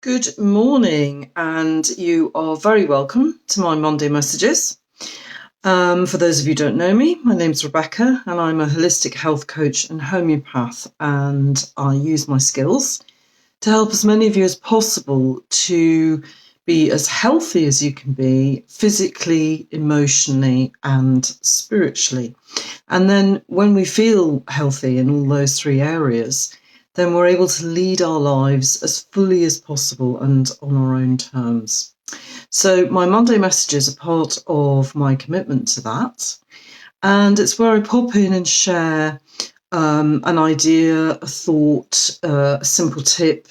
Good morning, and you are very welcome to my Monday messages. For those of you who don't know me, my name's Rebecca, and I'm a holistic health coach and homeopath, and I use my skills to help as many of you as possible to be as healthy as you can be physically, emotionally, and spiritually. And then when we feel healthy in all those three areas, then we're able to lead our lives as fully as possible and on our own terms. So my Monday messages are part of my commitment to that. And it's where I pop in and share an idea, a thought, a simple tip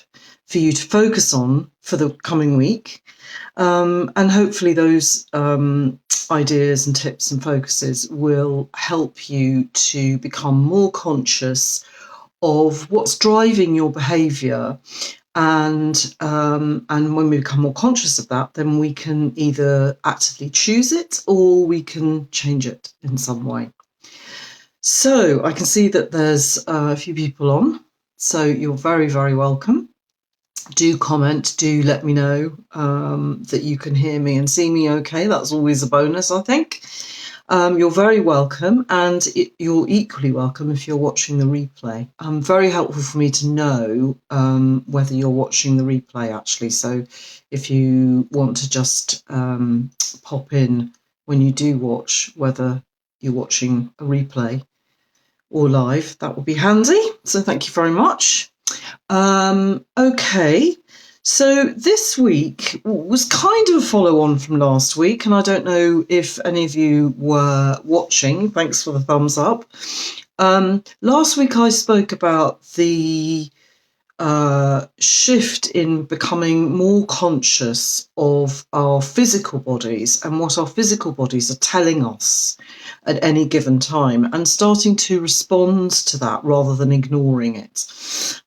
for you to focus on for the coming week. And hopefully those ideas and tips and focuses will help you to become more conscious of what's driving your behaviour. And when we become more conscious of that, then we can either actively choose it or we can change it in some way. So I can see that there's a few people on, so you're very, very welcome. Do comment, do let me know that you can hear me and see me okay. That's always a bonus, I think. You're very welcome, and you're equally welcome if you're watching the replay. Very helpful for me to know whether you're watching the replay, actually. So if you want to just pop in when you do watch, whether you're watching a replay or live, that would be handy. So thank you very much. Okay, so this week was kind of a follow-on from last week, and I don't know if any of you were watching. Thanks for the thumbs up. Last week I spoke about the shift in becoming more conscious of our physical bodies and what our physical bodies are telling us at any given time, and starting to respond to that rather than ignoring it.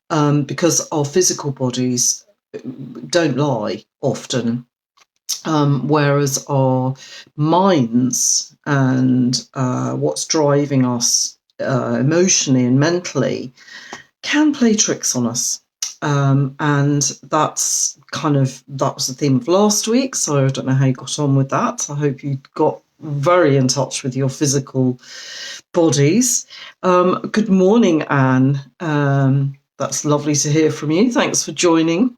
Because our physical bodies don't lie often, whereas our minds and what's driving us emotionally and mentally can play tricks on us. And that was the theme of last week. So I don't know how you got on with that. I hope you got very in touch with your physical bodies. Good morning, Anne. That's lovely to hear from you. Thanks for joining.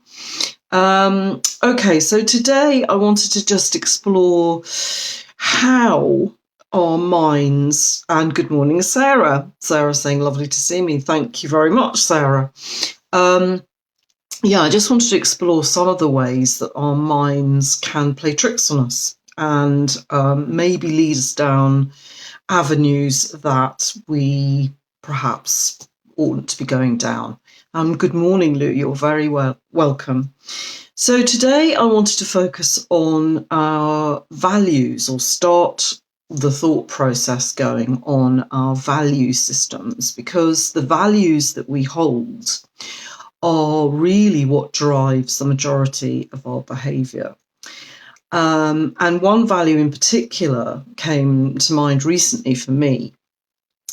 Okay, so today I wanted to just explore how our minds, and good morning, Sarah. Sarah saying lovely to see me. Thank you very much, Sarah. I just wanted to explore some of the ways that our minds can play tricks on us and maybe lead us down avenues that we perhaps oughtn't to be going down. Good morning, Lou. You're very welcome. So today I wanted to focus on our values, or start the thought process going on our value systems, because the values that we hold are really what drives the majority of our behaviour. And one value in particular came to mind recently for me.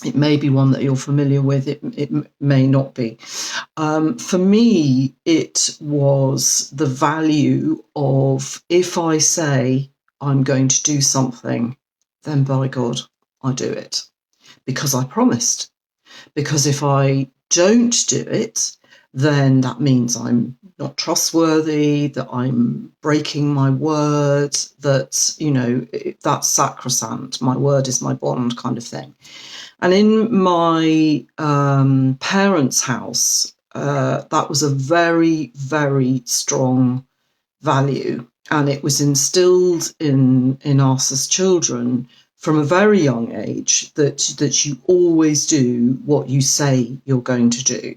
It may be one that you're familiar with, it may not be. For me, it was the value of, if I say I'm going to do something, then by God, I do it. Because I promised. Because if I don't do it, then that means I'm not trustworthy, that I'm breaking my word, that, that's sacrosanct. My word is my bond, kind of thing. And in my parents' house, that was a very, very strong value. And it was instilled in us as children from a very young age that you always do what you say you're going to do.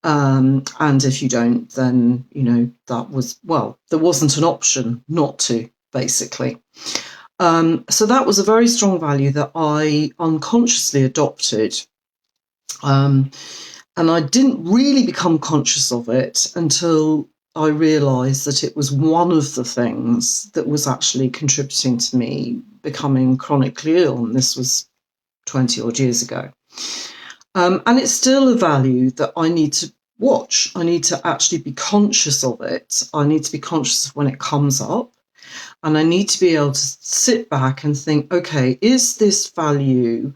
And if you don't, then, there wasn't an option not to, basically. So that was a very strong value that I unconsciously adopted. And I didn't really become conscious of it until I realised that it was one of the things that was actually contributing to me becoming chronically ill. And this was 20 odd years ago. And it's still a value that I need to watch. I need to actually be conscious of it. I need to be conscious of when it comes up. And I need to be able to sit back and think, okay, is this value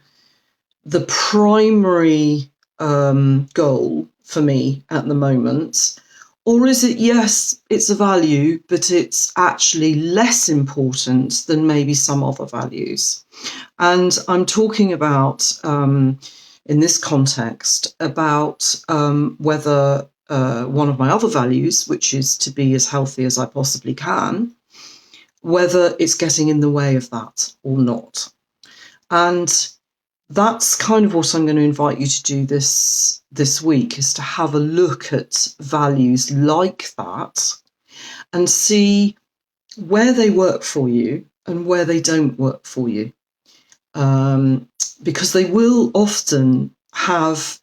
the primary goal for me at the moment? Or is it, yes, it's a value, but it's actually less important than maybe some other values? And I'm talking about, in this context, about whether one of my other values, which is to be as healthy as I possibly can, whether it's getting in the way of that or not. And that's kind of what I'm going to invite you to do this week, is to have a look at values like that and see where they work for you and where they don't work for you. Because they will often have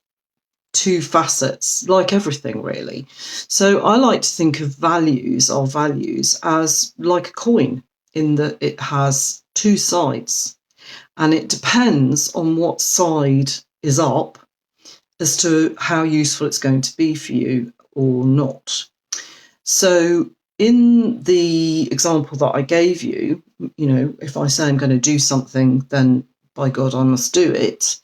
two facets, like everything really. So I like to think of our values, as like a coin, in that it has two sides. And it depends on what side is up as to how useful it's going to be for you or not. So in the example that I gave you, if I say I'm going to do something, then by God, I must do it.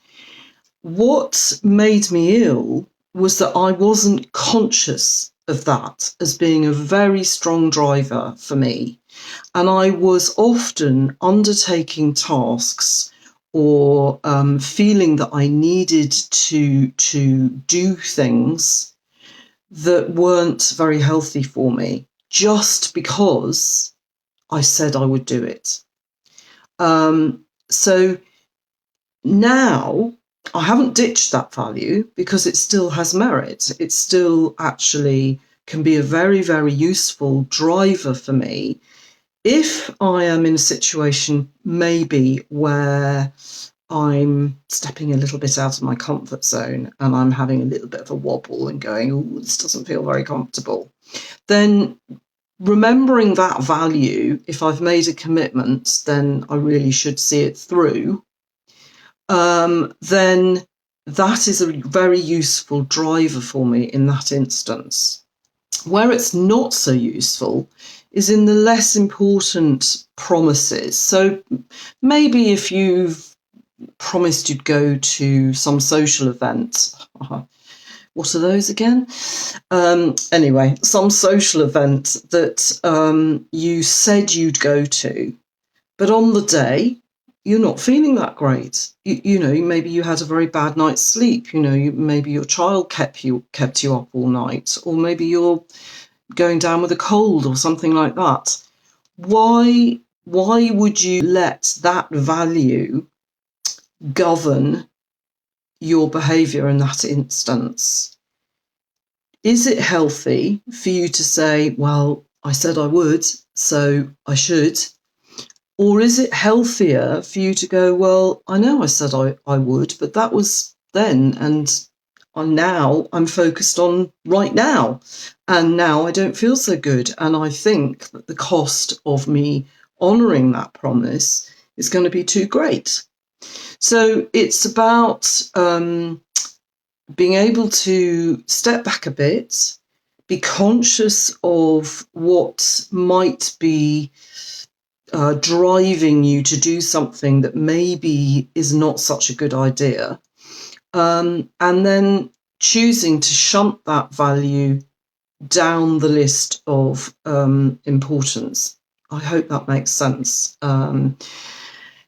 What made me ill was that I wasn't conscious of that as being a very strong driver for me. And I was often undertaking tasks or feeling that I needed to do things that weren't very healthy for me, just because I said I would do it. So now I haven't ditched that value, because it still has merit. It still actually can be a very, very useful driver for me if I am in a situation maybe where I'm stepping a little bit out of my comfort zone and I'm having a little bit of a wobble and going, oh, this doesn't feel very comfortable. Then remembering that value, if I've made a commitment, then I really should see it through. Then that is a very useful driver for me in that instance. Where it's not so useful is in the less important promises. So maybe if you've promised you'd go to some social event, what are those again? Anyway, some social event that you said you'd go to, but on the day, you're not feeling that great. You know, maybe you had a very bad night's sleep. Maybe your child kept you up all night, or maybe you're going down with a cold or something like that. Why would you let that value govern your behaviour in that instance? Is it healthy for you to say, well, I said I would, so I should? Or is it healthier for you to go, well, I know I said I would, but that was then, and now I'm focused on right now, and now I don't feel so good. And I think that the cost of me honouring that promise is going to be too great. So it's about being able to step back a bit, be conscious of what might be driving you to do something that maybe is not such a good idea, and then choosing to shunt that value down the list of importance. I hope that makes sense.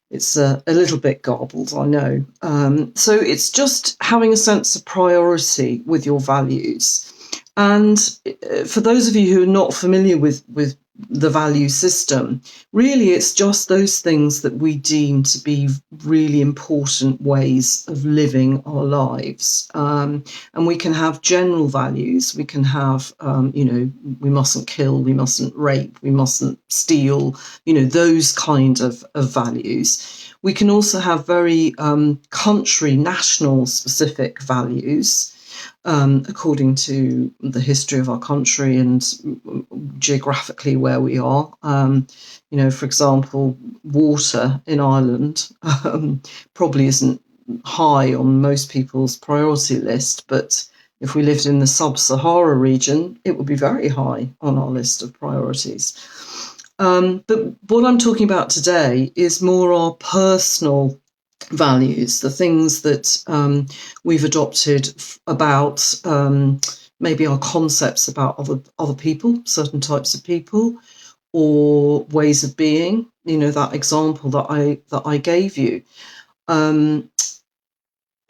It's a little bit garbled, I know. So it's just having a sense of priority with your values. And for those of you who are not familiar with the value system, really it's just those things that we deem to be really important ways of living our lives. And we can have general values. We can have, we mustn't kill, we mustn't rape, we mustn't steal, those kind of values. We can also have very country, national specific values, according to the history of our country and geographically where we are. For example, water in Ireland probably isn't high on most people's priority list, but If we lived in the sub-Sahara region, it would be very high on our list of priorities. But what I'm talking about today is more our personal values, the things that we've adopted about maybe our concepts about other people, certain types of people, or ways of being. You know, that example that I gave you.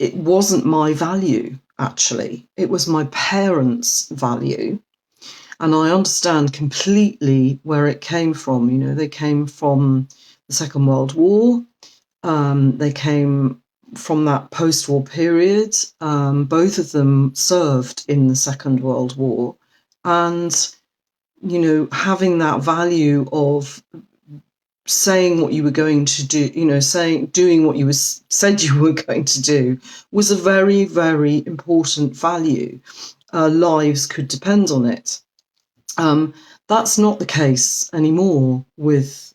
It wasn't my value, actually. It was my parents' value. And I understand completely where it came from. You know, they came from the Second World War. They came from that post-war period. Both of them served in the Second World War. And, you know, having that value of saying what you were going to do, you know, doing what you said you were going to do was a very, very important value. Lives could depend on it. That's not the case anymore with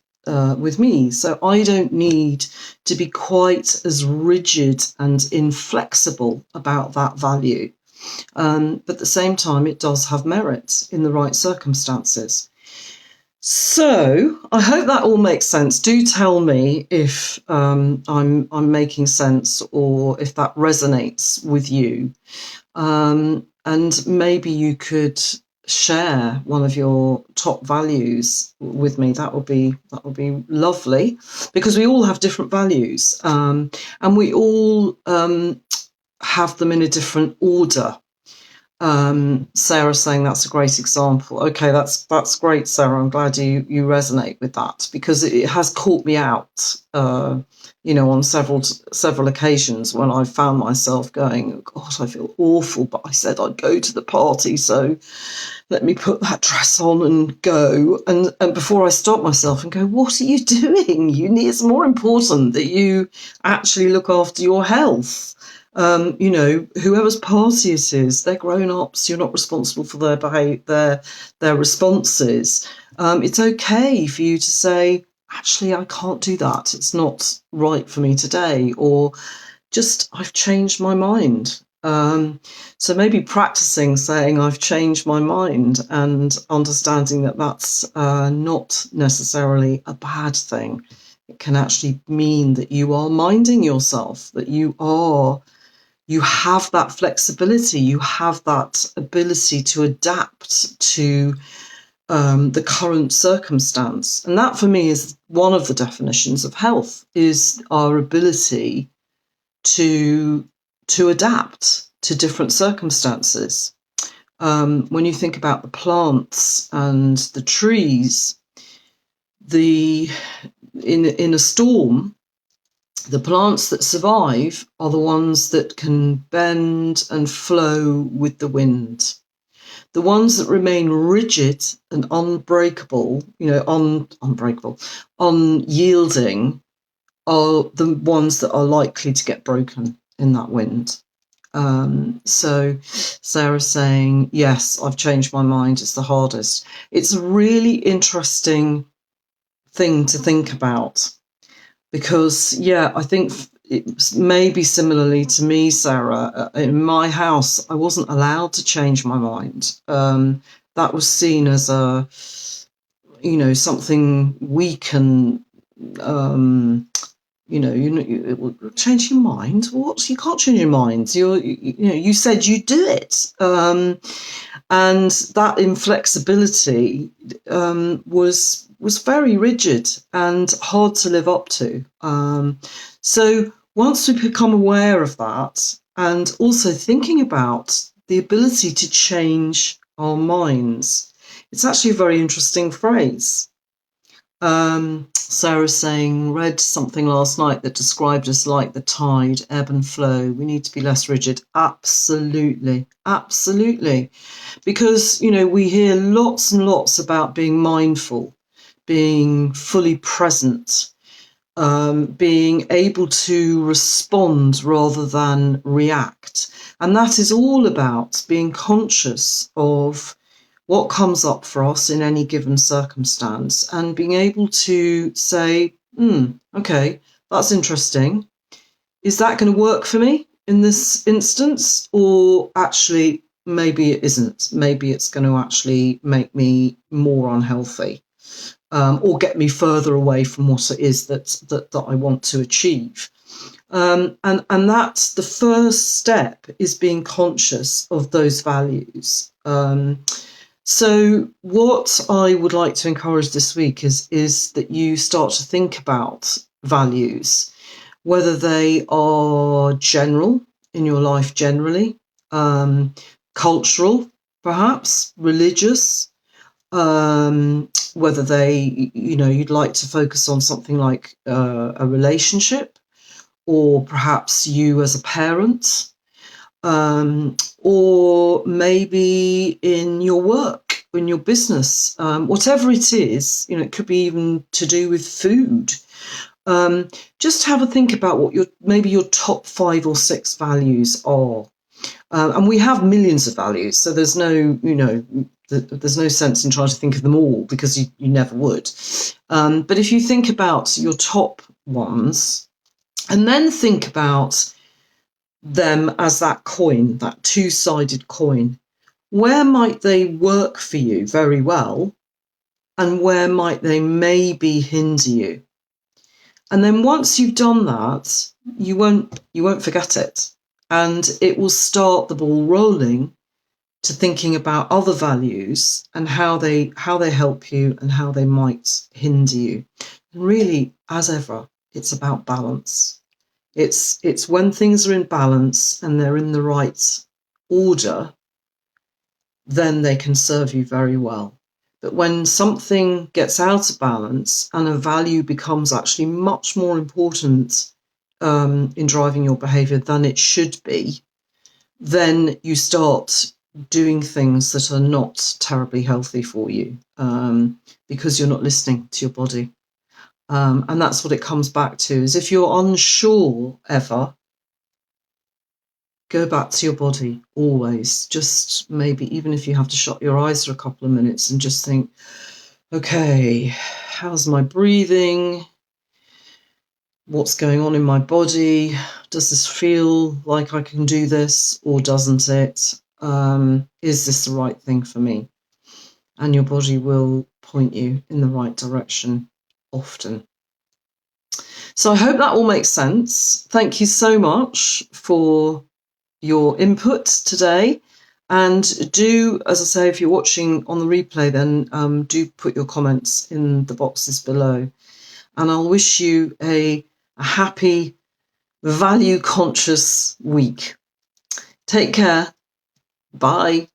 me. So I don't need to be quite as rigid and inflexible about that value. But at the same time, it does have merit in the right circumstances. So I hope that all makes sense. Do tell me if I'm making sense or if that resonates with you. And maybe you could share one of your top values with me. That would be lovely, because we all have different values, and we all have them in a different order. Sarah's saying that's a great example. Okay, that's great, Sarah. I'm glad you resonate with that, because it has caught me out, you know, on several occasions when I found myself going, oh, God, I feel awful, but I said I'd go to the party, so let me put that dress on and go. And before I stop myself and go, what are you doing? It's more important that you actually look after your health. You know, whoever's party it is, they're grown-ups. You're not responsible for their behaviour, their responses. It's okay for you to say, actually, I can't do that. It's not right for me today, or just I've changed my mind. So maybe practicing saying I've changed my mind and understanding that that's not necessarily a bad thing. It can actually mean that you are minding yourself, that you have that flexibility, you have that ability to adapt to the current circumstance. And that, for me, is one of the definitions of health, is our ability to adapt to different circumstances. When you think about the plants and the trees, in a storm, the plants that survive are the ones that can bend and flow with the wind. The ones that remain rigid and unbreakable, unyielding, are the ones that are likely to get broken in that wind. So Sarah's saying, yes, I've changed my mind. It's the hardest. It's a really interesting thing to think about. Because, yeah, I think it may be similarly to me, Sarah. In my house, I wasn't allowed to change my mind. That was seen as something weak and, change your mind. What? You can't change your mind. You said you'd do it. And that inflexibility was very rigid and hard to live up to. So once we become aware of that, and also thinking about the ability to change our minds, it's actually a very interesting phrase. Sarah's saying, read something last night that described us like the tide, ebb and flow. We need to be less rigid. Absolutely. Absolutely. Because, we hear lots and lots about being mindful, being fully present, being able to respond rather than react. And that is all about being conscious of what comes up for us in any given circumstance and being able to say, okay, that's interesting. Is that going to work for me in this instance? Or actually, maybe it isn't. Maybe it's going to actually make me more unhealthy, or get me further away from what it is that I want to achieve. And that's the first step, is being conscious of those values. So what I would like to encourage this week is that you start to think about values, whether they are general in your life generally, cultural, perhaps religious, whether they, you'd like to focus on something like a relationship, or perhaps you as a parent, or maybe in your work, in your business, whatever it is. It could be even to do with food. Just have a think about what your top 5 or 6 values are. And we have millions of values, so there's no sense in trying to think of them all, because you never would. But if you think about your top ones, and then think about them as that coin, that two-sided coin, where might they work for you very well, and where might they maybe hinder you? And then once you've done that, you won't forget it, and it will start the ball rolling to thinking about other values and how they help you and how they might hinder you. And really, as ever, it's about balance. It's when things are in balance and they're in the right order, then they can serve you very well. But when something gets out of balance and a value becomes actually much more important in driving your behaviour than it should be, then you start doing things that are not terribly healthy for you, because you're not listening to your body. And that's what it comes back to, is if you're unsure ever, go back to your body always. Just maybe, even if you have to shut your eyes for a couple of minutes and just think, okay, how's my breathing? What's going on in my body? Does this feel like I can do this, or doesn't it? Is this the right thing for me? And your body will point you in the right direction often. So I hope that all makes sense. Thank you so much for your input today. And do, as I say, if you're watching on the replay, then do put your comments in the boxes below. And I'll wish you a happy, value-conscious week. Take care. Bye.